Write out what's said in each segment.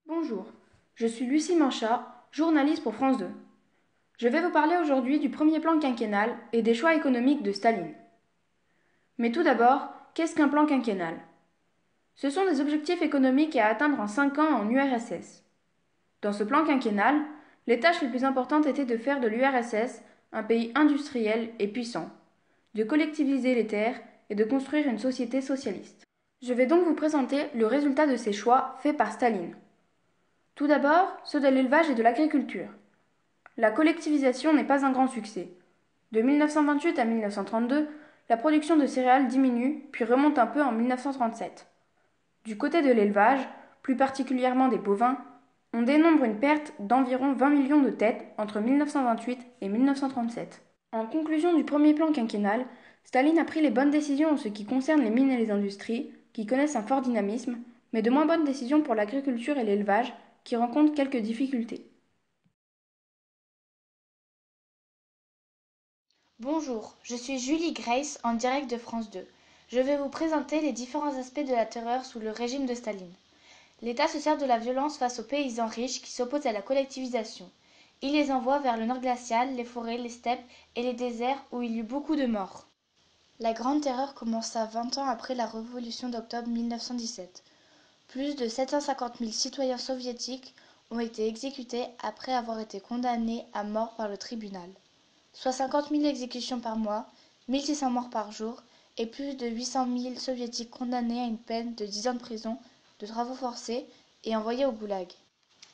Bonjour, je suis Lucie Manchat, journaliste pour France 2. Je vais vous parler aujourd'hui du premier plan quinquennal et des choix économiques de Staline. Mais tout d'abord, qu'est-ce qu'un plan quinquennal? Ce sont des objectifs économiques à atteindre en 5 ans en URSS. Dans ce plan quinquennal, les tâches les plus importantes étaient de faire de l'URSS un pays industriel et puissant, de collectiviser les terres et de construire une société socialiste. Je vais donc vous présenter le résultat de ces choix faits par Staline. Tout d'abord, ceux de l'élevage et de l'agriculture. La collectivisation n'est pas un grand succès. De 1928 à 1932, la production de céréales diminue, puis remonte un peu en 1937. Du côté de l'élevage, plus particulièrement des bovins, on dénombre une perte d'environ 20 millions de têtes entre 1928 et 1937. En conclusion du premier plan quinquennal, Staline a pris les bonnes décisions en ce qui concerne les mines et les industries, qui connaissent un fort dynamisme, mais de moins bonnes décisions pour l'agriculture et l'élevage, qui rencontrent quelques difficultés. Bonjour, je suis Julie Grace en direct de France 2. Je vais vous présenter les différents aspects de la terreur sous le régime de Staline. L'État se sert de la violence face aux paysans riches qui s'opposent à la collectivisation. Il les envoie vers le nord glacial, les forêts, les steppes et les déserts où il y eut beaucoup de morts. La Grande Terreur commença 20 ans après la Révolution d'octobre 1917. Plus de 750 000 citoyens soviétiques ont été exécutés après avoir été condamnés à mort par le tribunal. Soit 50 000 exécutions par mois, 1600 morts par jour et plus de 800 000 soviétiques condamnés à une peine de 10 ans de prison, de travaux forcés et envoyés au goulag.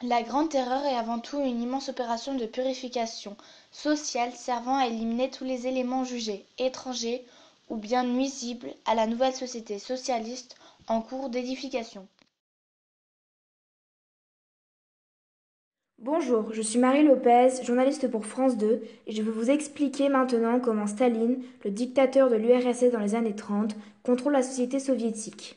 La Grande Terreur est avant tout une immense opération de purification sociale servant à éliminer tous les éléments jugés étrangers ou bien nuisibles à la nouvelle société socialiste en cours d'édification. Bonjour, je suis Marie Lopez, journaliste pour France 2, et je vais vous expliquer maintenant comment Staline, le dictateur de l'URSS dans les années 30, contrôle la société soviétique.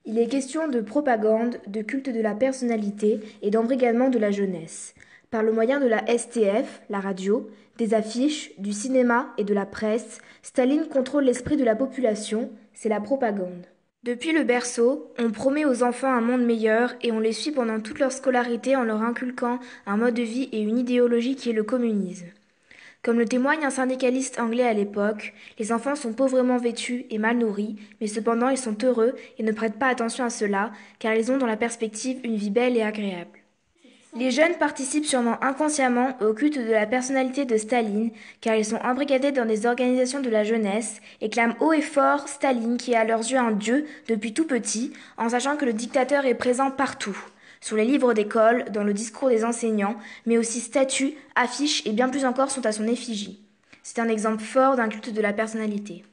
Il est question de propagande, de culte de la personnalité et d'embrigadement de la jeunesse. Par le moyen de la STF, la radio, des affiches, du cinéma et de la presse, Staline contrôle l'esprit de la population, c'est la propagande. Depuis le berceau, on promet aux enfants un monde meilleur et on les suit pendant toute leur scolarité en leur inculquant un mode de vie et une idéologie qui est le communisme. Comme le témoigne un syndicaliste anglais à l'époque, les enfants sont pauvrement vêtus et mal nourris, mais cependant ils sont heureux et ne prêtent pas attention à cela, car ils ont dans la perspective une vie belle et agréable. Les jeunes participent sûrement inconsciemment au culte de la personnalité de Staline, car ils sont embrigadés dans des organisations de la jeunesse et clament haut et fort Staline qui est à leurs yeux un dieu depuis tout petit, en sachant que le dictateur est présent partout, sur les livres d'école, dans le discours des enseignants, mais aussi statues, affiches et bien plus encore sont à son effigie. C'est un exemple fort d'un culte de la personnalité.